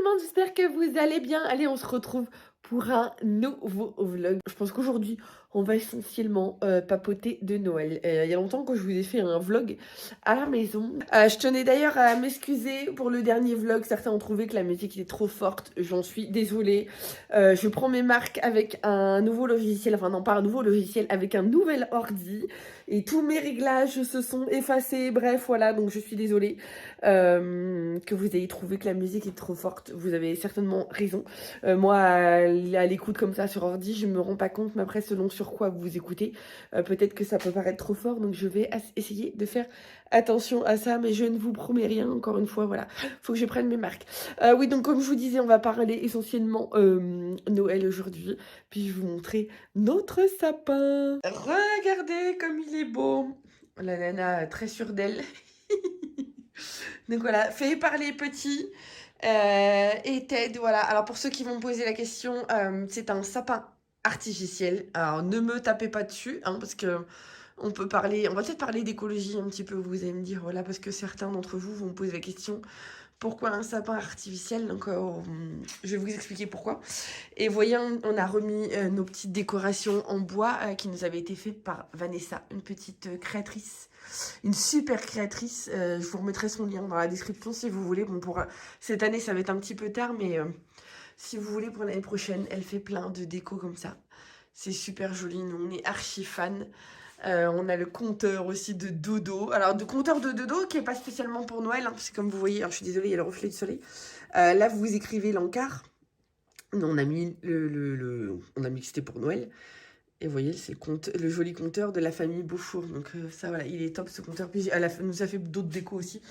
monde, j'espère que vous allez bien. Allez, on se retrouve pour un nouveau vlog. Je pense qu'aujourd'hui, on va essentiellement papoter de Noël. Il y a longtemps que je vous ai fait un vlog à la maison. Je tenais d'ailleurs à m'excuser pour le dernier vlog. Certains ont trouvé que la musique était trop forte. J'en suis désolée. Je prends mes marques avec un nouveau logiciel. Enfin non, pas un nouveau logiciel, avec un nouvel ordi. Et tous mes réglages se sont effacés. Bref, voilà, donc je suis désolée que vous ayez trouvé que la musique est trop forte. Vous avez certainement raison. Moi, à l'écoute comme ça sur ordi, je me rends pas compte, mais après, selon sur quoi vous écoutez, peut-être que ça peut paraître trop fort, donc je vais essayer de faire attention à ça, mais je ne vous promets rien, encore une fois, voilà. Faut que je prenne mes marques. Oui, donc comme je vous disais, on va parler essentiellement Noël aujourd'hui, puis je vais vous montrer notre sapin. Regardez comme il est beau. La nana, très sûre d'elle. Donc voilà, fait par les petits et Ted, voilà. Alors pour ceux qui vont me poser la question, c'est un sapin artificiel. Alors ne me tapez pas dessus, hein, parce que on peut parler, on va peut-être parler d'écologie un petit peu, vous allez me dire, voilà, parce que certains d'entre vous vont me poser la question, pourquoi un sapin artificiel? Donc je vais vous expliquer pourquoi. Et voyez, on a remis nos petites décorations en bois qui nous avaient été faites par Vanessa, une petite créatrice, une super créatrice. Je vous remettrai son lien dans la description si vous voulez. Bon, pour cette année, ça va être un petit peu tard, mais si vous voulez, pour l'année prochaine, elle fait plein de déco comme ça. C'est super joli, nous on est archi fans. On a le compteur aussi de dodo. Alors, de compteur de dodo qui est pas spécialement pour Noël, hein, parce que comme vous voyez, alors je suis désolée, il y a le reflet du soleil. Là, vous écrivez l'encart. Nous, on a mis on a mis que c'était pour Noël. Et vous voyez, c'est le joli compteur de la famille Beaufour. Donc ça, voilà, il est top ce compteur. Puis elle nous a fait d'autres décos aussi.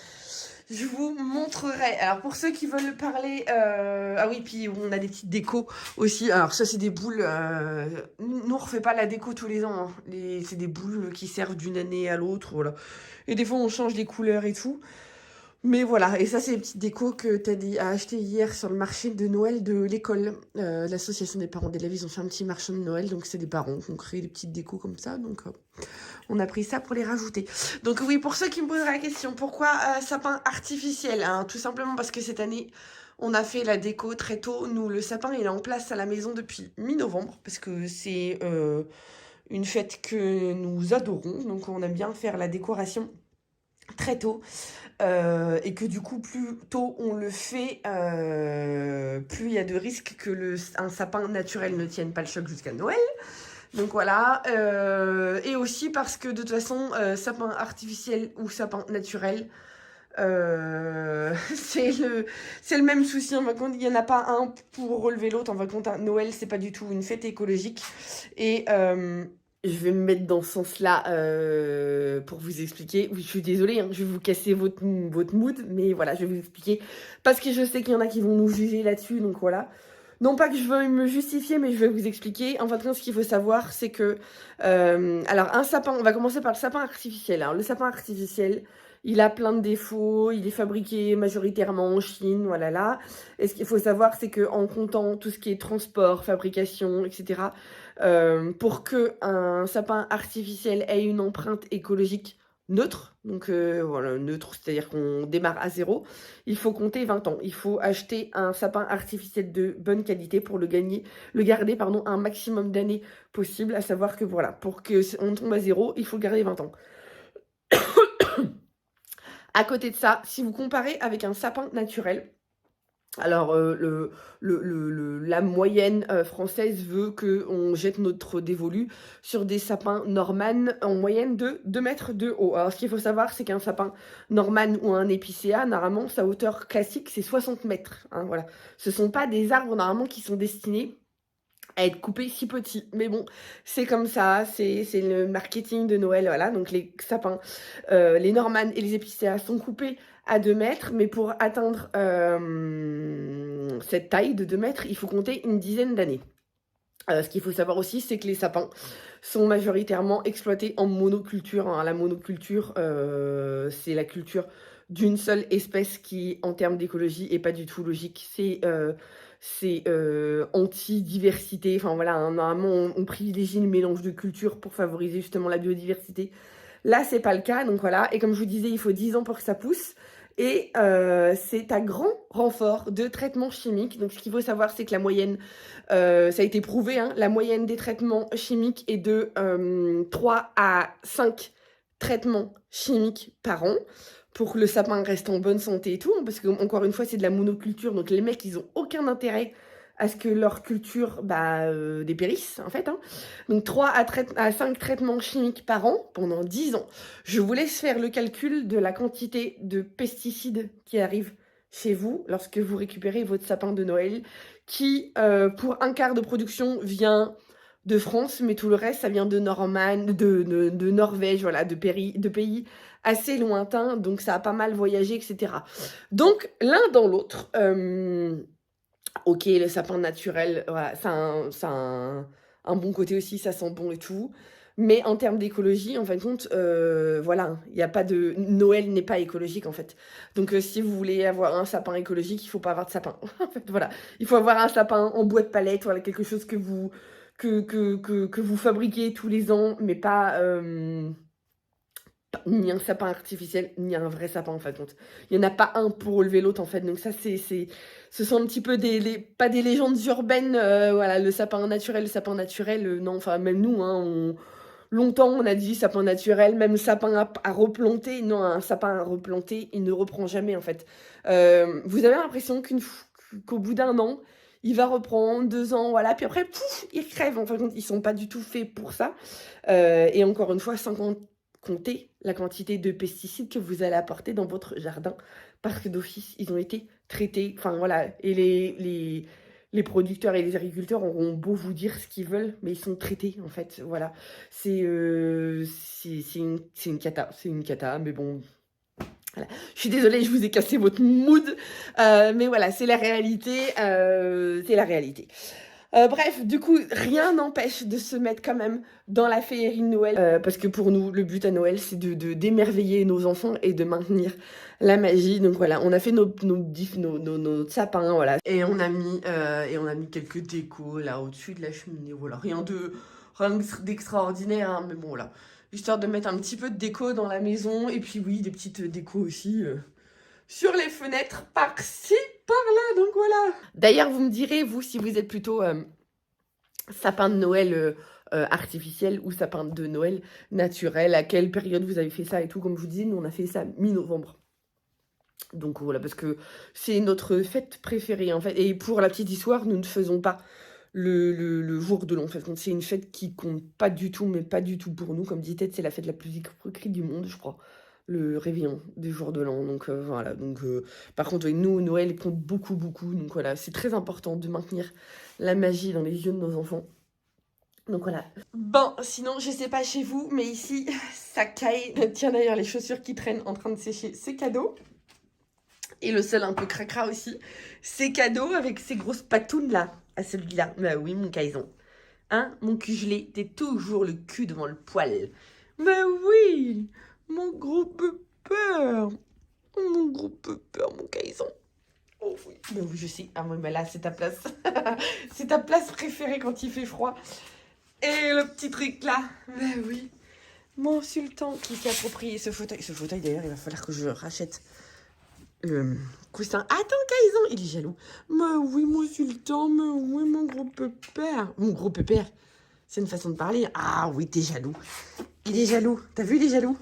Je vous montrerai. Alors pour ceux qui veulent parler... Ah oui, puis on a des petites décos aussi. Alors ça, c'est des boules... Nous, on refait pas la déco tous les ans. Hein. C'est des boules qui servent d'une année à l'autre. Voilà. Et des fois, on change les couleurs et tout. Mais voilà, et ça c'est les petites décos que Teddy a acheté hier sur le marché de Noël de l'école. L'association des parents d'élèves, ils ont fait un petit marché de Noël, donc c'est des parents qui ont créé des petites décos comme ça, donc on a pris ça pour les rajouter. Donc oui, pour ceux qui me poseraient la question, pourquoi sapin artificiel, hein? Tout simplement parce que cette année, on a fait la déco très tôt. Nous, le sapin, il est en place à la maison depuis mi-novembre, parce que c'est une fête que nous adorons, donc on aime bien faire la décoration très tôt. Et que du coup, plus tôt on le fait, plus il y a de risques que un sapin naturel ne tienne pas le choc jusqu'à Noël. Donc voilà. Et aussi parce que de toute façon, sapin artificiel ou sapin naturel, c'est le même souci. En fin de compte, il n'y en a pas un pour relever l'autre. En fin de compte, Noël, c'est pas du tout une fête écologique. Et je vais me mettre dans ce sens-là pour vous expliquer. Oui, je suis désolée, hein, je vais vous casser votre mood, mais voilà, je vais vous expliquer. Parce que je sais qu'il y en a qui vont nous juger là-dessus, donc voilà. Non pas que je veux me justifier, mais je vais vous expliquer. En fait, ce qu'il faut savoir, c'est que... alors, un sapin, on va commencer par le sapin artificiel. Alors, le sapin artificiel, il a plein de défauts, il est fabriqué majoritairement en Chine, voilà là. Et ce qu'il faut savoir, c'est qu'en comptant tout ce qui est transport, fabrication, etc., pour qu'un sapin artificiel ait une empreinte écologique neutre, donc voilà, neutre, c'est-à-dire qu'on démarre à zéro, il faut compter 20 ans. Il faut acheter un sapin artificiel de bonne qualité pour le garder pardon, un maximum d'années possible, à savoir que voilà, pour qu'on tombe à zéro, il faut garder 20 ans. À côté de ça, si vous comparez avec un sapin naturel, alors, la moyenne française veut qu'on jette notre dévolu sur des sapins Norman en moyenne de 2 mètres de haut. Alors, ce qu'il faut savoir, c'est qu'un sapin Norman ou un épicéa, normalement, sa hauteur classique, c'est 60 mètres. Hein, voilà. Ce ne sont pas des arbres, normalement, qui sont destinés à être coupés si petits. Mais bon, c'est comme ça, c'est le marketing de Noël, voilà. Donc, les sapins, les Norman et les épicéas sont coupés à 2 mètres, mais pour atteindre cette taille de 2 mètres, il faut compter une dizaine d'années. Ce qu'il faut savoir aussi, c'est que les sapins sont majoritairement exploités en monoculture. Hein. La monoculture, c'est la culture d'une seule espèce qui, en termes d'écologie, est pas du tout logique. C'est anti-diversité. Enfin voilà, hein, normalement, on privilégie le mélange de cultures pour favoriser justement la biodiversité. Là, c'est pas le cas, donc voilà. Et comme je vous disais, il faut 10 ans pour que ça pousse. Et c'est à grand renfort de traitements chimiques. Donc ce qu'il faut savoir, c'est que la moyenne, ça a été prouvé, hein, la moyenne des traitements chimiques est de 3 à 5 traitements chimiques par an pour que le sapin reste en bonne santé et tout. Parce que encore une fois, c'est de la monoculture, donc les mecs, ils ont aucun intérêt à ce que leur culture dépérisse, en fait. Hein. Donc 3 à 5 traitements chimiques par an pendant 10 ans. Je vous laisse faire le calcul de la quantité de pesticides qui arrivent chez vous lorsque vous récupérez votre sapin de Noël, qui, pour un quart de production, vient de France, mais tout le reste, ça vient de de Norvège, voilà, de pays assez lointains, donc ça a pas mal voyagé, etc. Donc, l'un dans l'autre, ok, le sapin naturel, voilà, ça a un bon côté aussi, ça sent bon et tout. Mais en termes d'écologie, en fin de compte, voilà, il y a pas de Noël n'est pas écologique, en fait. Donc si vous voulez avoir un sapin écologique, il faut pas avoir de sapin. En fait, voilà. Il faut avoir un sapin en bois de palette, voilà, quelque chose que vous fabriquez tous les ans, mais pas, ni un sapin artificiel, ni un vrai sapin, en fin de compte. Il n'y en a pas un pour relever l'autre, en fait. Donc ça, ce sont un petit peu pas des légendes urbaines, voilà, le sapin naturel, non, enfin, même nous, hein, longtemps, on a dit sapin naturel, même sapin à replanter. Non, un sapin à replanter, il ne reprend jamais, en fait. Vous avez l'impression qu'au bout d'un an, il va reprendre 2 ans, voilà, puis après, pouf, il crève. En fin de compte, ils sont pas du tout faits pour ça. Et encore une fois, sans compter la quantité de pesticides que vous allez apporter dans votre jardin, parce que d'office, ils ont été traités. Enfin, voilà, et les producteurs et les agriculteurs auront beau vous dire ce qu'ils veulent, mais ils sont traités, en fait, voilà. C'est une cata, mais bon, voilà. Je suis désolée, je vous ai cassé votre mood, mais voilà, c'est la réalité, c'est la réalité. Bref, du coup, rien n'empêche de se mettre quand même dans la féerie de Noël, parce que pour nous, le but à Noël, c'est d'émerveiller nos enfants et de maintenir la magie. Donc voilà, on a fait nos sapins, voilà, et on a mis quelques décos là au-dessus de la cheminée. Voilà, rien d'extraordinaire, hein, mais bon voilà, histoire de mettre un petit peu de déco dans la maison, et puis oui, des petites décos aussi. Sur les fenêtres, par-ci, par-là, donc voilà. D'ailleurs, vous me direz, vous, si vous êtes plutôt sapin de Noël artificiel ou sapin de Noël naturel, à quelle période vous avez fait ça et tout. Comme je vous disais, nous, on a fait ça mi-novembre. Donc voilà, parce que c'est notre fête préférée, en fait. Et pour la petite histoire, nous ne faisons pas le jour de l'an. En fait, c'est une fête qui compte pas du tout, mais pas du tout pour nous. Comme dit Ted, c'est la fête la plus hypocrite du monde, je crois. Le réveillon des jours de l'an. Donc voilà. Donc, par contre, oui, nous, Noël compte beaucoup, beaucoup. Donc voilà, c'est très important de maintenir la magie dans les yeux de nos enfants. Donc voilà. Bon, sinon, je sais pas chez vous, mais ici, ça caille. Tiens, d'ailleurs, les chaussures qui traînent en train de sécher, c'est cadeau. Et le seul un peu cracra aussi, c'est cadeau avec ces grosses patounes là, à celui-là. Bah oui, mon Kaison. Hein, mon cul gelé, t'es toujours le cul devant le poil. Bah oui, mon gros peur. Mon gros peur, mon Kaison. Oh oui, bah oui, je sais. Ah oui, bah là, c'est ta place. C'est ta place préférée quand il fait froid. Et le petit truc là, bah oui. Mon sultan qui s'est approprié ce fauteuil. Ce fauteuil, d'ailleurs, il va falloir que je rachète le coussin. Attends, Kaison, il est jaloux. Mais oui, mon sultan, mais oui, mon gros pépère. Mon gros pépère, c'est une façon de parler. Ah oui, t'es jaloux. Il est jaloux. T'as vu, il est jaloux.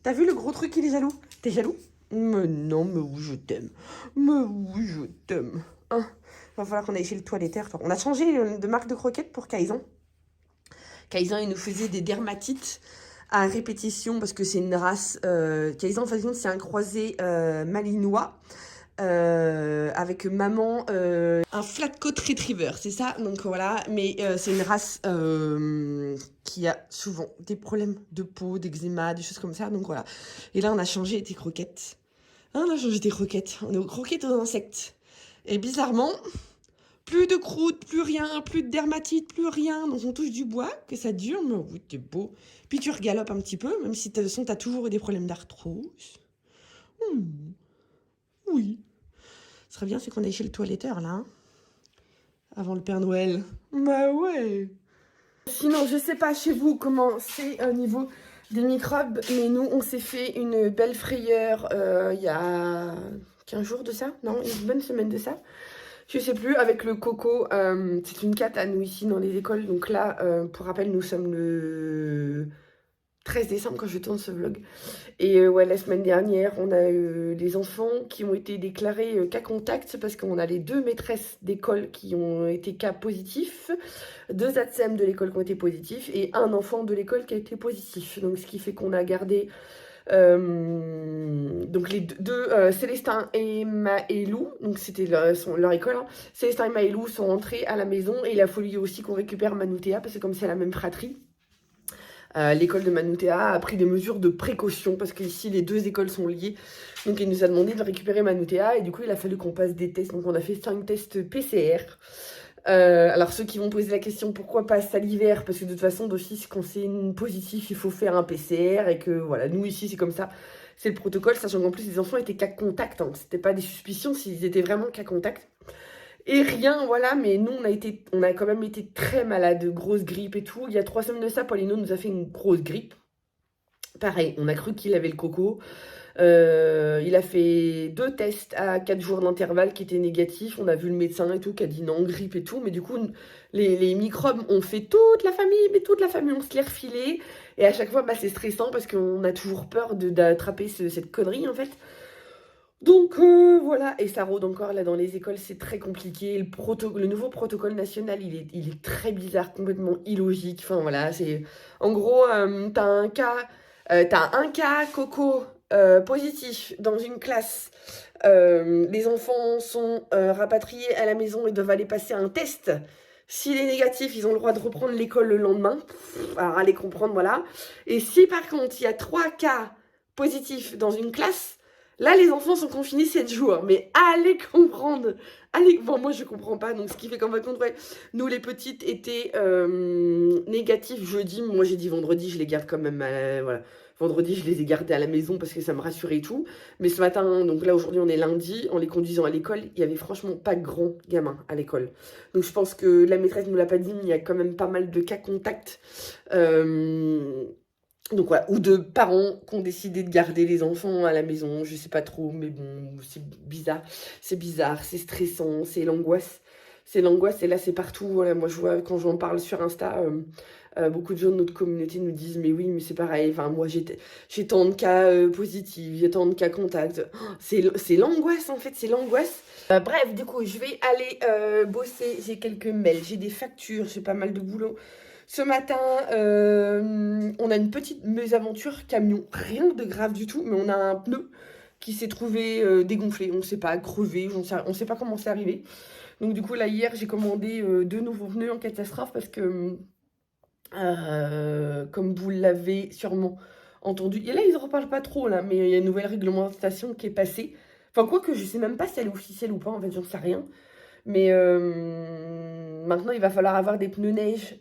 T'as vu le gros truc, il est jaloux. T'es jaloux? Mais non, mais oui, je t'aime. Mais oui, je t'aime. Hein, va falloir qu'on aille chez le toiletteur. On a changé de marque de croquettes pour Kaison. Kaison, il nous faisait des dermatites à répétition parce que c'est une race. Kaison, en fait, c'est un croisé malinois avec maman, un flat coat retriever, c'est ça. Donc voilà, mais c'est une race qui a souvent des problèmes de peau, d'eczéma, des choses comme ça. Donc voilà. Et là, on a changé des croquettes. Hein, on a changé des croquettes. On est aux croquettes aux insectes. Et bizarrement, plus de croûte, plus rien, plus de dermatite, plus rien. Donc on touche du bois, que ça dure, mais oui, t'es beau. Puis tu regalopes un petit peu, même si de toute façon t'as toujours eu des problèmes d'arthrose. Oui. Ce serait bien, c'est qu'on aille chez le toiletteur, là. Hein, avant le Père Noël. Bah ouais. Sinon, je sais pas chez vous comment c'est au niveau des microbes, mais nous on s'est fait une belle frayeur il y a 15 jours de ça, non, une bonne semaine de ça. Je sais plus, avec le coco, c'est une cata nous ici dans les écoles, donc là, pour rappel, nous sommes le 13 décembre quand je tourne ce vlog. Et ouais, la semaine dernière, on a eu des enfants qui ont été déclarés cas contact parce qu'on a les 2 maîtresses d'école qui ont été cas positifs, 2 ATSEM de l'école qui ont été positifs et un enfant de l'école qui a été positif. Donc ce qui fait qu'on a gardé donc les deux Célestin et Maëlou, donc c'était leur école, hein. Célestin et Maëlou sont rentrés à la maison et il a fallu aussi qu'on récupère Manoutéa parce que comme c'est la même fratrie, l'école de Manoutéa a pris des mesures de précaution parce qu'ici les 2 écoles sont liées. Donc il nous a demandé de récupérer Manoutéa et du coup il a fallu qu'on passe des tests. Donc on a fait 5 tests PCR. Alors ceux qui vont poser la question pourquoi pas salivaire, parce que de toute façon d'office quand c'est positif il faut faire un PCR et que voilà, nous ici c'est comme ça, c'est le protocole, sachant qu'en plus les enfants étaient cas contact, hein. C'était pas des suspicions, s'ils étaient vraiment cas contact. Et rien, voilà, mais nous on a quand même été très malades, grosse grippe et tout. Il y a 3 semaines de ça, Paulino nous a fait une grosse grippe. Pareil, on a cru qu'il avait le coco. Il a fait 2 tests à 4 jours d'intervalle qui étaient négatifs. On a vu le médecin et tout qui a dit non, grippe et tout. Mais du coup, les microbes ont fait toute la famille, mais toute la famille, on se les refilait. Et à chaque fois, bah, c'est stressant parce qu'on a toujours peur d'attraper cette connerie en fait. Donc voilà, et ça rôde encore là dans les écoles, c'est très compliqué. Le nouveau protocole national, il est très bizarre, complètement illogique. Enfin voilà, c'est en gros, t'as un cas coco positif dans une classe. Les enfants sont rapatriés à la maison et doivent aller passer un test. S'il est négatif, ils ont le droit de reprendre l'école le lendemain. Alors allez comprendre, voilà. Et si par contre il y a 3 cas positifs dans une classe, là, les enfants sont confinés 7 jours, mais allez comprendre. Bon, moi, je comprends pas. Donc, ce qui fait qu'en fin de compte, ouais, nous, les petites étaient négatives jeudi. Moi, j'ai dit vendredi, je les garde quand même. Voilà. Vendredi, je les ai gardées à la maison parce que ça me rassurait et tout. Mais ce matin, donc là, aujourd'hui, on est lundi. En les conduisant à l'école, il y avait franchement pas de grands gamins à l'école. Donc, je pense que la maîtresse ne nous l'a pas dit, mais il y a quand même pas mal de cas contact. Donc voilà, ou de parents qui ont décidé de garder les enfants à la maison, je sais pas trop, mais bon, c'est bizarre, c'est stressant, c'est l'angoisse. C'est l'angoisse, et là c'est partout, voilà, moi je vois, quand j'en parle sur Insta, beaucoup de gens de notre communauté nous disent, mais oui, mais c'est pareil, enfin moi j'ai tant de cas positifs, j'ai tant de cas contacts, c'est l'angoisse en fait, c'est l'angoisse. Bref, du coup, je vais aller bosser, j'ai quelques mails, j'ai des factures, j'ai pas mal de boulot. Ce matin, on a une petite mésaventure camion, rien de grave du tout, mais on a un pneu qui s'est trouvé dégonflé, on ne sait pas, crevé, on ne sait pas comment c'est arrivé. Donc du coup là hier j'ai commandé 2 nouveaux pneus en catastrophe parce que, comme vous l'avez sûrement entendu, et là ils en reparlent pas trop là, mais il y a une nouvelle réglementation qui est passée. Enfin quoi que je sais même pas si elle est officielle ou pas, en fait j'en sais rien. Mais maintenant, il va falloir avoir des pneus neige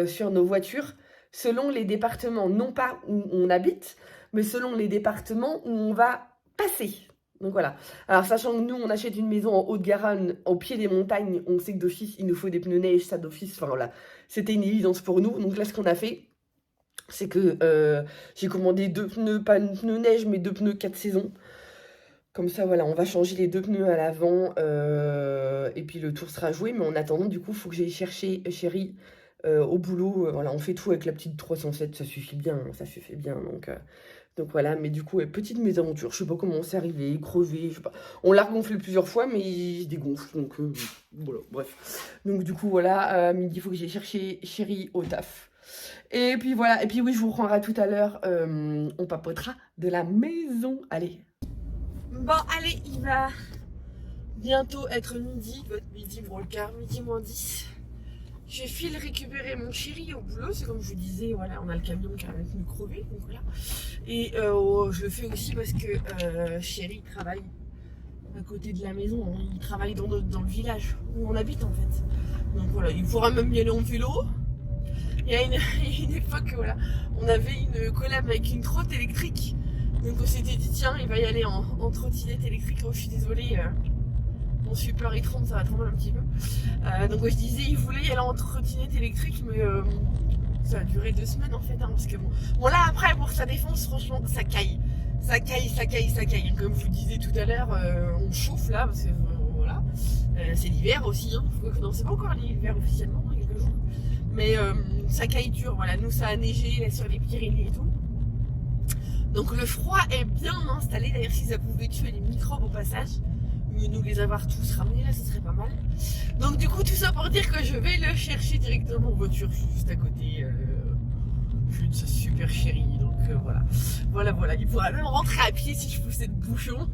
sur nos voitures selon les départements, non pas où on habite, mais selon les départements où on va passer. Donc voilà. Alors, sachant que nous, on achète une maison en Haute-Garonne, au pied des montagnes, on sait que d'office, il nous faut des pneus neige, ça d'office. Enfin voilà, c'était une évidence pour nous. Donc là, ce qu'on a fait, c'est que j'ai commandé 2 pneus, pas 2 pneus neige, mais 2 pneus 4 saisons. Comme ça, voilà, on va changer les 2 pneus à l'avant et puis le tour sera joué. Mais en attendant, du coup, il faut que j'aille chercher Chéri au boulot. Voilà, on fait tout avec la petite 307, ça suffit bien, ça suffit bien. Donc voilà, mais du coup, petite mésaventure, je sais pas comment c'est arrivé, crevé, je sais pas. On l'a regonflé plusieurs fois, mais il se dégonfle, donc voilà, bref. Donc du coup, voilà, à midi, il faut que j'aille chercher Chéri au taf. Et puis voilà, et puis oui, je vous reprendrai tout à l'heure, on papotera de la maison. Allez. Bon, allez, il va bientôt être midi, midi moins le quart, midi moins 10. Je file récupérer mon Chéri au boulot, c'est comme je vous disais, voilà, on a le camion qui a nous crevé, donc voilà. Et je le fais aussi parce que Chéri travaille à côté de la maison, il travaille dans le village où on habite en fait. Donc voilà, il pourra même y aller en vélo. Il y a une époque, voilà, on avait une collab avec une trotte électrique. Donc on s'était dit tiens il va y aller en trottinette électrique. Oh je suis désolée, mon super il tremble, ça va trembler un petit peu. Donc je disais il voulait y aller en trottinette électrique mais Ça a duré 2 semaines en fait, hein, parce que bon là après pour sa défense, franchement, ça caille. Ça caille. Comme je vous disais tout à l'heure, on chauffe là, parce que voilà. C'est l'hiver aussi, hein. Non, c'est pas encore l'hiver officiellement, hein, quelques jours. Mais ça caille dur, voilà. Nous ça a neigé là, sur les Pyrénées et tout. Donc le froid est bien installé, d'ailleurs si ça pouvait tuer les microbes au passage, nous les avoir tous ramenés là, ce serait pas mal. Donc du coup tout ça pour dire que je vais le chercher directement en voiture, juste à côté. Je suis une super chérie, donc voilà. Il pourra même rentrer à pied si je poussais de bouchon.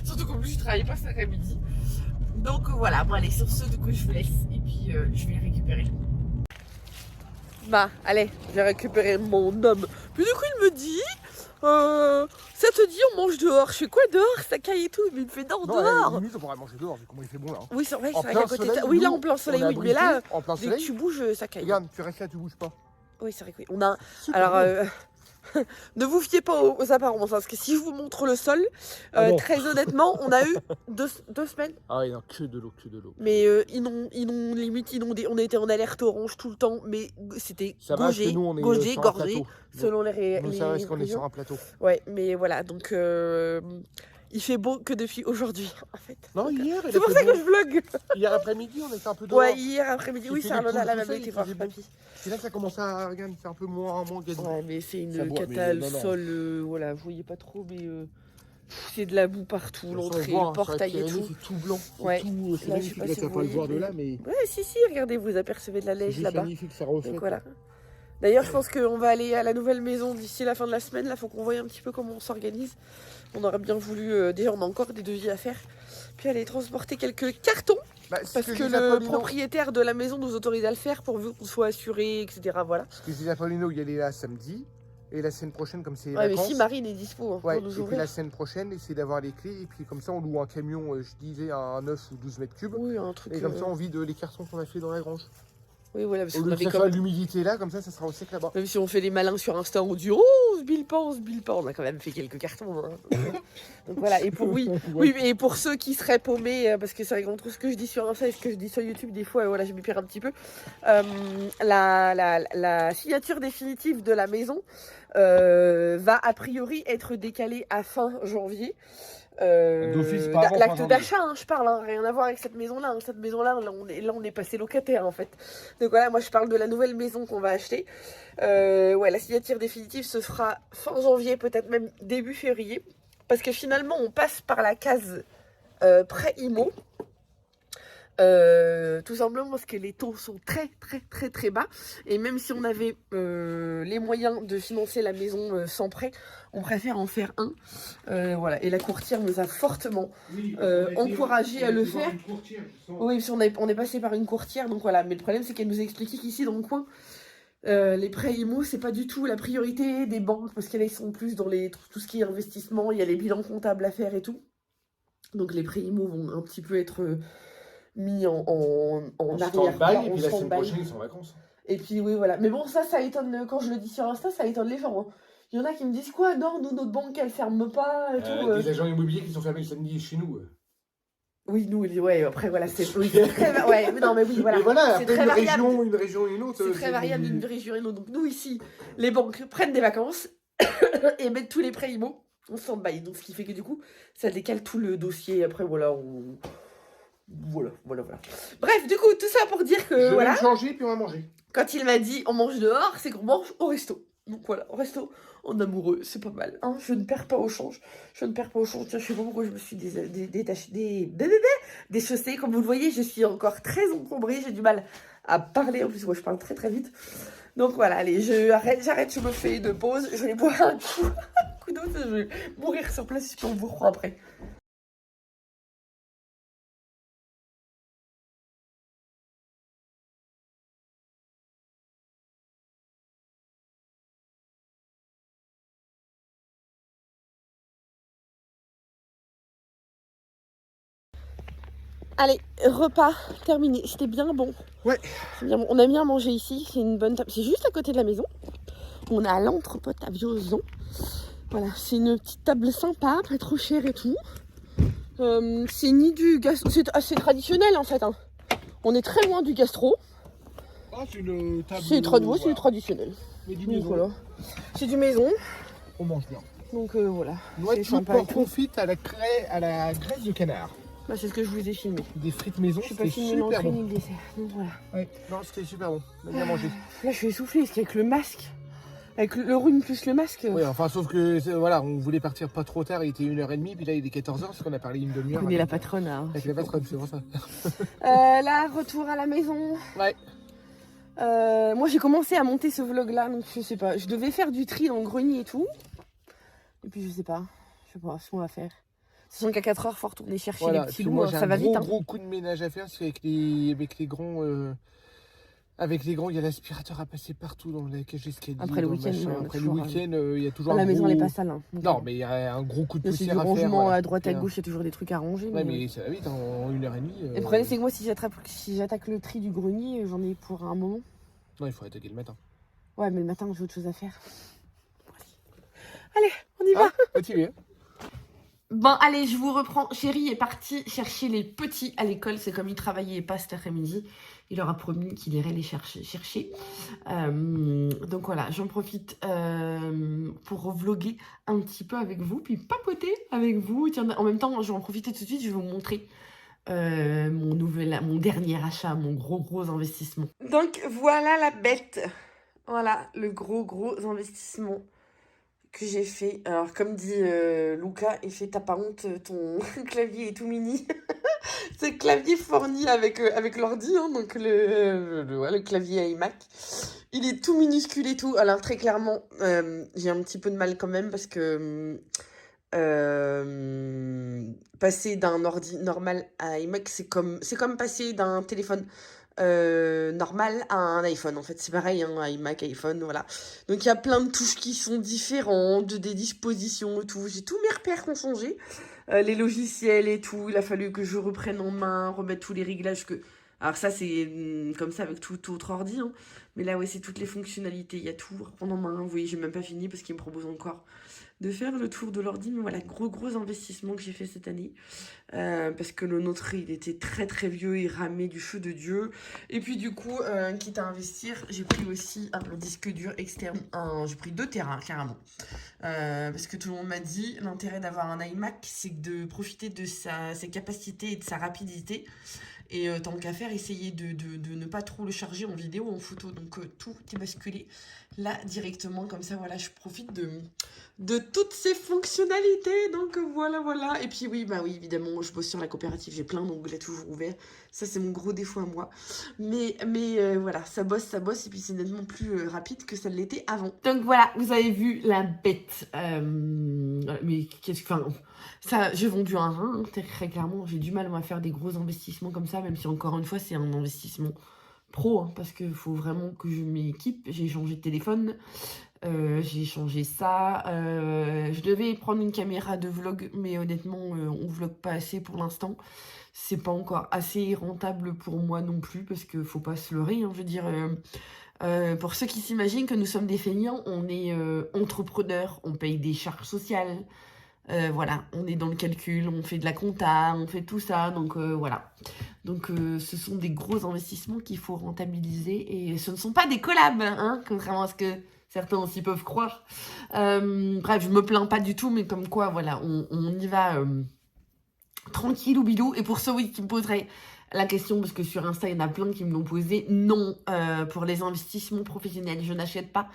Surtout qu'en plus je travaille pas cet après-midi. Donc voilà, bon allez, sur ce, du coup je vous laisse et puis je vais récupérer. Bah allez, je vais récupérer mon homme. Puis du coup il me dit, ça te dit on mange dehors. Je fais quoi dehors? Ça caille et tout, mais il me fait non, dehors. Limite on pourrait manger dehors vu comment il fait bon là. Hein. Oui c'est vrai, c'est vrai qu'à côté. Oui là en plein soleil, oui, mais là dès que tu bouges ça caille. Regarde, tu restes là, tu bouges pas. Oui c'est vrai que oui. On a. Alors ne vous fiez pas aux apparences, parce que si je vous montre le sol, très honnêtement, on a eu 2 semaines. Ah oui, non, que de l'eau. Mais limite inondé. On était en alerte orange tout le temps, mais c'était gorgé, gorgé, selon les Nous, ça reste qu'on est sur un plateau. Ouais, mais voilà, donc il fait beau que depuis aujourd'hui, en fait. Non, donc, hier. c'est pour ça que je vlog. Hier après-midi, on était un peu dehors. Ouais, hier après-midi, oui, ça a même été voir papy. C'est là que ça commence à regarder, c'est un peu moins gazou. Ouais, mais c'est une cata, le sol, voilà, vous voyez pas trop, mais c'est de la boue partout, l'entrée, le portail et tout. C'est tout blanc, ouais. c'est magnifique, là, tu vas pas le voir de là, mais... Ouais, si, regardez, vous apercevez de la neige là-bas. C'est magnifique, ça reflète. Donc voilà. D'ailleurs, je pense qu'on va aller à la nouvelle maison d'ici la fin de la semaine. Là, faut qu'on voie un petit peu comment on s'organise. On aurait bien voulu... déjà, on a encore des devis à faire. Puis aller transporter quelques cartons. Parce que le propriétaire de la maison nous autorise à le faire pourvu qu'on soit assuré, etc. Voilà. Parce que j'ai à Paulino, il y allait là samedi. Et la semaine prochaine, comme c'est les vacances... mais si Marine est dispo, hein, ouais, pour nous ouvrir. Et puis la semaine prochaine, essayer d'avoir les clés. Et puis comme ça, on loue un camion, je disais, à 9 ou 12 mètres cubes. Oui, un truc... Et comme ça, on vide les cartons qu'on a fait dans la grange. Oui, voilà, parce qu'on avait comme l'humidité là, comme ça sera au sec là-bas. Même si on fait les malins sur Insta, on dit oh, on se bille pas. On a quand même fait quelques cartons. Hein. Donc voilà, et pour et pour ceux qui seraient paumés, parce que c'est vrai qu'entre ce que je dis sur Insta et ce que je dis sur YouTube, des fois, voilà, je m'y perds un petit peu. La signature définitive de la maison va a priori être décalée à fin janvier. L'acte d'achat, hein, je parle, hein, rien à voir avec cette maison-là. Hein. Cette maison-là, on est passé locataire en fait. Donc voilà, moi je parle de la nouvelle maison qu'on va acheter. Ouais, la signature définitive se fera fin janvier, peut-être même début février. Parce que finalement, on passe par la case prêt IMO. Tout simplement parce que les taux sont très bas, et même si on avait les moyens de financer la maison sans prêt, on préfère en faire un. Voilà, et la courtière nous a fortement encouragé à le faire. Oui, parce on est passé par une courtière, donc voilà. Mais le problème, c'est qu'elle nous a expliqué qu'ici dans le coin, les prêts IMO, c'est pas du tout la priorité des banques, parce qu'elles sont plus dans tout ce qui est investissement, il y a les bilans comptables à faire et tout. Donc les prêts IMO vont un petit peu être mis en arrière-plan, et puis la semaine prochaine ils sont en vacances. Et puis oui voilà, mais bon ça étonne, quand je le dis sur Insta, ça étonne les gens. Hein. Il y en a qui me disent quoi, non, nous notre banque elle ferme pas et tout. Des agents immobiliers qui sont fermés le samedi chez nous. Oui, nous, ouais, après voilà, c'est très ouais, non mais oui, voilà. Mais voilà, c'est très variable. Une région et une autre. C'est très variable d'une région et une autre. Donc nous ici, les banques prennent des vacances et mettent tous les prêts IMO en stand-by. Donc ce qui fait que du coup, ça décale tout le dossier. Après voilà, Voilà. Bref, du coup, tout ça pour dire que je voilà. vais changer puis on va manger. Quand il m'a dit on mange dehors, c'est qu'on mange au resto. Donc voilà, au resto, en amoureux, c'est pas mal. Hein, je ne perds pas au change. Tiens, je sais pas pourquoi je me suis déchaussée. Comme vous le voyez, je suis encore très encombrée. J'ai du mal à parler. En plus, moi, je parle très vite. Donc voilà, allez, j'arrête, je me fais une pause. Je vais boire un coup d'eau. Je vais mourir sur place si on vous croit après. Allez, repas terminé. C'était bien bon. Ouais. Bien bon. On a bien mangé ici. C'est une bonne table. C'est juste à côté de la maison. On a l'entrepote à Viozon. Voilà, c'est une petite table sympa, pas trop chère et tout. C'est ni du gastro. C'est assez traditionnel en fait. Hein. On est très loin du gastro. Oh, Ah, c'est une table. C'est voilà. c'est traditionnel. Mais du Donc maison. voilà. C'est du maison. On mange bien. Donc voilà. Noix de C'est sympa et tout. confite à la graisse de canard. Bah, c'est ce que je vous ai filmé. Des frites maison, Je suis pas c'était filmé super l'entrée bon. ni le dessert. Donc voilà. Ouais. Non, c'était super bon. On a bien mangé. Là, je suis essoufflée parce qu'avec le masque, avec le rhume plus le masque, Oui, enfin, sauf que voilà, on voulait partir pas trop tard, il était 1h30, puis là il est 14h, parce qu'on a parlé une demi-heure. on est la patronne. Hein. Avec la patronne, c'est pour ça. Là, retour à la maison. Ouais. Moi, j'ai commencé à monter ce vlog-là, donc je sais pas. Je devais faire du tri dans le grenier et tout. Et puis, je sais pas ce qu'on va faire. Sachant qu'à 4h, il faut retourner chercher Voilà. les petits Puis loups, moi, hein, j'ai ça va un vite. Hein. gros coup de ménage à faire, parce qu'avec les grands. Avec les grands, il y a l'aspirateur à passer partout dans la cage d'escalier. Après le week-end, après le week-end, il y a toujours la un maison, gros... elle est pas sale. Hein. Non, mais il y a un gros coup de c'est poussière du à faire. rangement Voilà. à droite, à gauche, il y a toujours des trucs à ranger. Ouais, mais ça va vite, en 1h30. Le problème, c'est que moi, si j'attaque le tri du grenier, j'en ai pour un moment. Non, il faut attaquer le matin. Ouais, mais le matin, j'ai autre chose à faire. Allez, on y va. Motivé. Bon, allez, je vous reprends. Chéri est parti chercher les petits à l'école. C'est comme il travaillait pas cet après-midi. Il leur a promis qu'il irait les chercher. Donc voilà, j'en profite pour vlogger un petit peu avec vous, puis papoter avec vous. Tiens, en même temps, je vais en profiter tout de suite. Je vais vous montrer mon dernier achat, mon gros investissement. Donc voilà la bête. Voilà le gros investissement que j'ai fait. Alors comme dit Luca, et fait t'as pas honte, ton clavier est tout mini. C'est clavier fourni avec l'ordi, hein, donc le clavier iMac. Il est tout minuscule et tout. Alors très clairement, j'ai un petit peu de mal quand même parce que passer d'un ordi normal à iMac, c'est comme passer d'un téléphone normal à un iPhone. En fait, c'est pareil, hein, iMac, iPhone, voilà. Donc il y a plein de touches qui sont différentes, des dispositions et tout. J'ai tous mes repères qui ont changé. Les logiciels et tout, il a fallu que je reprenne en main, remettre tous les réglages que... Alors ça, c'est comme ça avec tout autre ordi, hein. Mais là, ouais, c'est toutes les fonctionnalités, il y a tout, reprendre en main. Vous voyez, j'ai même pas fini parce qu'il me propose encore de faire le tour de l'ordi. Mais voilà, gros investissement que j'ai fait cette année. Parce que le nôtre, il était très vieux, il ramait du feu de Dieu. Et puis du coup, quitte à investir, j'ai pris aussi un disque dur externe. J'ai pris 2 Tera, carrément. Parce que tout le monde m'a dit, l'intérêt d'avoir un iMac, c'est de profiter de ses capacités et de sa rapidité. Et tant qu'à faire, essayer de ne pas trop le charger en vidéo, en photo. Donc tout est basculé là directement. Comme ça, voilà, je profite de toutes ces fonctionnalités. Donc voilà. Et puis oui, évidemment, je bosse sur la coopérative. J'ai plein d'onglets toujours ouverts. Ça, c'est mon gros défaut à moi. Mais voilà, ça bosse. Et puis c'est nettement plus rapide que ça l'était avant. Donc voilà, vous avez vu la bête. Mais qu'est-ce que... Ça, j'ai vendu un rein, hein, très clairement. J'ai du mal à faire des gros investissements comme ça, même si encore une fois, c'est un investissement pro, hein, parce qu'il faut vraiment que je m'équipe. J'ai changé de téléphone, j'ai changé ça. Je devais prendre une caméra de vlog, mais honnêtement, on vlog pas assez pour l'instant. C'est pas encore assez rentable pour moi non plus, parce qu'il faut pas se leurrer, hein, je veux dire... pour ceux qui s'imaginent que nous sommes des feignants, on est entrepreneurs, on paye des charges sociales. Voilà, on est dans le calcul, on fait de la compta, on fait tout ça, donc voilà. Donc ce sont des gros investissements qu'il faut rentabiliser et ce ne sont pas des collabs, hein, contrairement à ce que certains aussi peuvent croire. Bref, je me plains pas du tout, mais comme quoi, voilà, on y va tranquille ou bidou. Et pour ceux qui me poseraient la question, parce que sur Insta, il y en a plein qui me l'ont posé, non, pour les investissements professionnels, je n'achète pas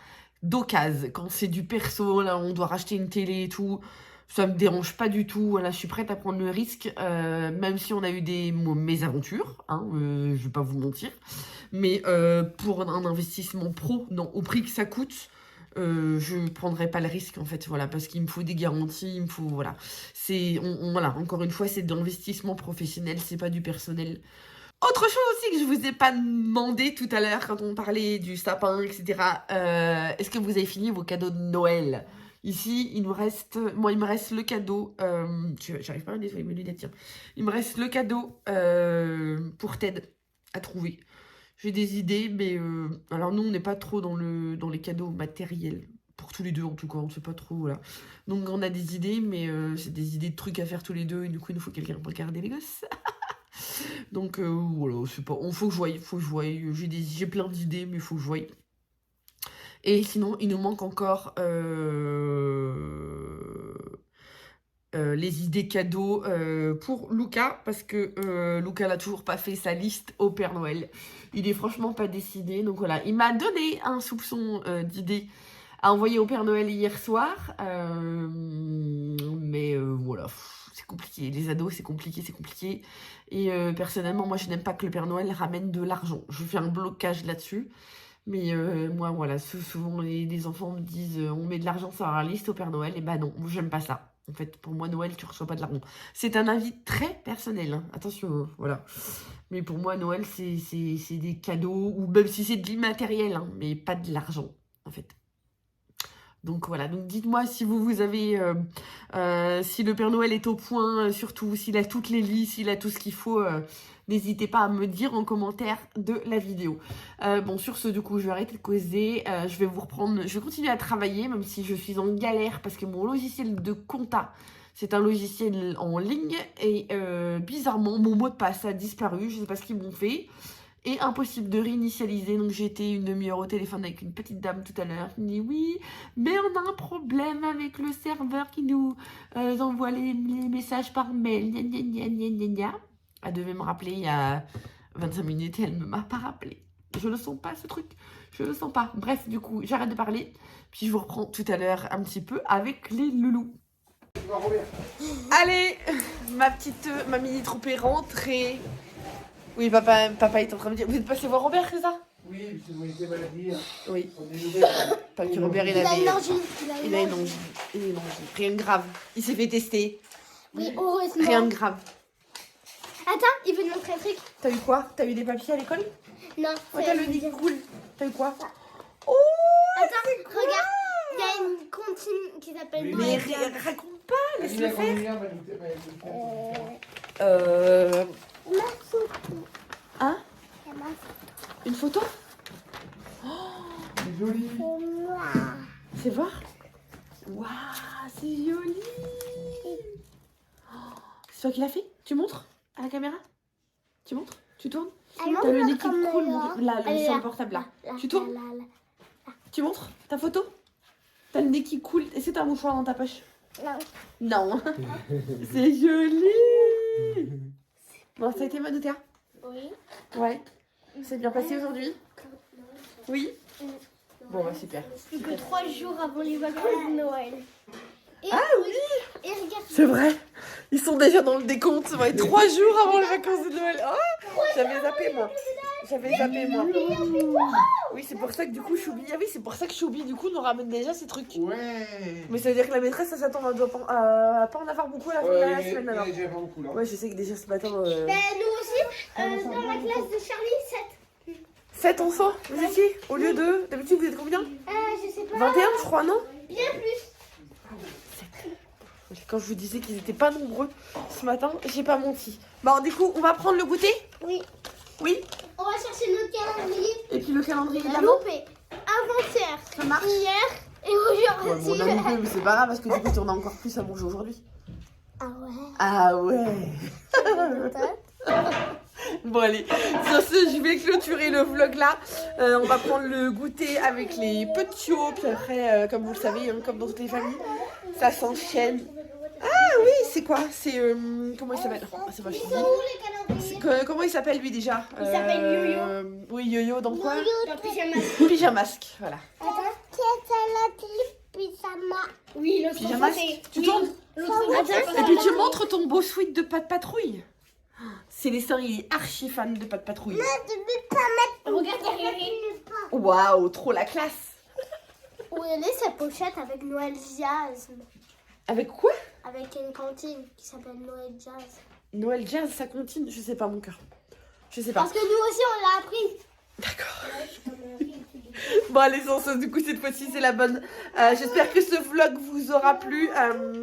d'occasion. Quand c'est du perso, là, on doit racheter une télé et tout... Ça me dérange pas du tout, voilà, je suis prête à prendre le risque, même si on a eu des mésaventures, hein, je vais pas vous mentir. Mais pour un investissement pro, non, au prix que ça coûte, je prendrai pas le risque en fait, voilà, parce qu'il me faut des garanties, il me faut, voilà. Voilà, encore une fois, c'est de l'investissement professionnel, c'est pas du personnel. Autre chose aussi que je vous ai pas demandé tout à l'heure quand on parlait du sapin, etc. Est-ce que vous avez fini vos cadeaux de Noël ? Ici, il me reste le cadeau. J'arrive pas à nettoyer mes lunettes, tiens. Il me reste le cadeau pour Ted à trouver. J'ai des idées, mais alors nous, on n'est pas trop dans les cadeaux matériels. Pour tous les deux, en tout cas, on ne sait pas trop, voilà. Donc, on a des idées, mais c'est des idées de trucs à faire tous les deux, et du coup, il nous faut quelqu'un pour garder les gosses. Donc voilà, c'est pas. Faut que je voie. J'ai plein d'idées, mais il faut que je voie. Et sinon, il nous manque encore les idées cadeaux pour Luca, parce que Luca n'a toujours pas fait sa liste au Père Noël. Il est franchement pas décidé, donc voilà. Il m'a donné un soupçon d'idée à envoyer au Père Noël hier soir, mais voilà, c'est compliqué. Les ados, c'est compliqué. Et personnellement, moi, je n'aime pas que le Père Noël ramène de l'argent. Je fais un blocage là-dessus. Mais moi, voilà, souvent les enfants me disent on met de l'argent sur la liste au Père Noël. Et bah non, j'aime pas ça. En fait, pour moi, Noël, tu reçois pas de l'argent. C'est un avis très personnel, hein. Attention, voilà. Mais pour moi, Noël, c'est des cadeaux, ou même si c'est de l'immatériel, hein, mais pas de l'argent, en fait. Donc voilà, donc dites-moi si vous avez, si le Père Noël est au point, surtout s'il a toutes les listes, s'il a tout ce qu'il faut, n'hésitez pas à me dire en commentaire de la vidéo. Bon, sur ce, du coup, je vais arrêter de causer, je vais vous reprendre, je vais continuer à travailler, même si je suis en galère, parce que mon logiciel de compta, c'est un logiciel en ligne, et bizarrement, mon mot de passe a disparu, je sais pas ce qu'ils m'ont fait. Et impossible de réinitialiser, donc j'ai été une demi-heure au téléphone avec une petite dame tout à l'heure qui me dit oui, mais on a un problème avec le serveur qui nous envoie les messages par mail, gna gna gna gna gna gna. Elle devait me rappeler il y a 25 minutes et elle ne m'a pas rappelé. Je le sens pas ce truc, je le sens pas. Bref, du coup, j'arrête de parler, puis je vous reprends tout à l'heure un petit peu avec les loulous. Allez, ma mini troupe est rentrée. Oui, papa est en train de me dire. Vous êtes passé voir Robert, c'est ça? Oui, parce que vous étiez maladie. Oui. On est nouvelles. Parce que Robert, il a une angine. Rien de grave. Il s'est fait tester. Oui, heureusement. Rien de grave. Attends, il veut te montrer un truc. T'as eu quoi? T'as eu des papiers à l'école? Non. Oh, t'as le nez qui coule. T'as eu quoi? Oh, attends, regarde. Il y a une comptine qui s'appelle Oui, Noël. mais raconte pas, laisse-le faire. Ma photo. Hein? C'est ma Une photo? C'est joli. moi. Fais voir. Waouh, c'est joli. C'est toi qui l'as fait? Tu montres à la caméra? Tu montres? Tu tournes? T'as le nez qui coule, là, sur le portable, là. Tu tournes? Tu montres ta photo? T'as le nez qui coule. Est-ce que t'as un mouchoir dans ta poche? Non. Non. C'est joli. Bon, ça a été Manoutea? Oui. Ouais. C'est bien passé aujourd'hui? Oui. Bon, bah super. Plus que 3 jours avant les vacances de Noël. Et Ah oui. Et regarde. C'est vrai. Ils sont déjà dans le décompte. Ça va être 3 jours avant les vacances de Noël. Oh, j'avais zappé moi. Oui, c'est pour ça que du coup Choubi. Ah oui, c'est pour ça que Choubi du coup nous ramène déjà ces trucs. Ouais. Mais ça veut dire que la maîtresse, ça s'attend à pas en avoir beaucoup à la fin de la semaine alors. J'ai pas beaucoup là. Ouais, je sais que déjà ce matin. Ben, nous aussi, dans la classe de Charlie, 7 enfants, vous étiez au lieu de. D'habitude, vous êtes combien? 7. Je sais pas. 21, je crois, non? Bien plus. Quand je vous disais qu'ils étaient pas nombreux ce matin, j'ai pas menti. Bon, du coup, on va prendre le goûter? Oui. Oui. On va chercher notre calendrier. Et puis le calendrier On a d'avant? loupé. Avant-hier. Ça marche? Hier. Et Ouais, bon, aujourd'hui. on a loupé, mais c'est pas grave parce que du coup, tu en as encore plus à manger aujourd'hui. Ah ouais. Ah ouais. Bon allez, sur ce, je vais clôturer le vlog là. On va prendre le goûter avec les petits hauts. Puis après, comme vous le savez, hein, comme dans toutes les familles, ça s'enchaîne. Ah oui, c'est quoi? C'est... comment il s'appelle? C'est pas Ils fini. sont où les calendriers? Comment il s'appelle lui déjà? Il s'appelle Yo-Yo. Oui, Yo-Yo, dans quoi? Dans pyjama. Pyjamasque, voilà. Attends. Pyjama. Oui, l'autre Pyjamasque, tu tournes? Et puis tu montres ton beau sweat de Pat Patrouille. Célestin, il est archi fan de Pat Patrouille. Regarde derrière. Waouh, trop la classe. Où elle est sa pochette avec Noël Jazz. Avec quoi? Avec une cantine qui s'appelle Noël Jazz. Noël Jazz, ça continue? Je sais pas, mon cœur. Je sais pas. Parce que nous aussi on l'a appris. D'accord. Bon allez, sans ça, du coup cette fois-ci c'est la bonne. J'espère que ce vlog vous aura plu.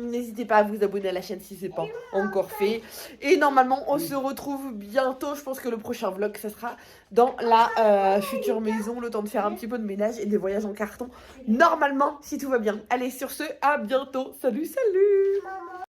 N'hésitez pas à vous abonner à la chaîne si c'est pas encore fait. Et normalement on se retrouve bientôt. Je pense que le prochain vlog ça sera dans la future maison. Le temps de faire un petit peu de ménage et des voyages en carton. Normalement si tout va bien. Allez sur ce, à bientôt. Salut, salut. Maman.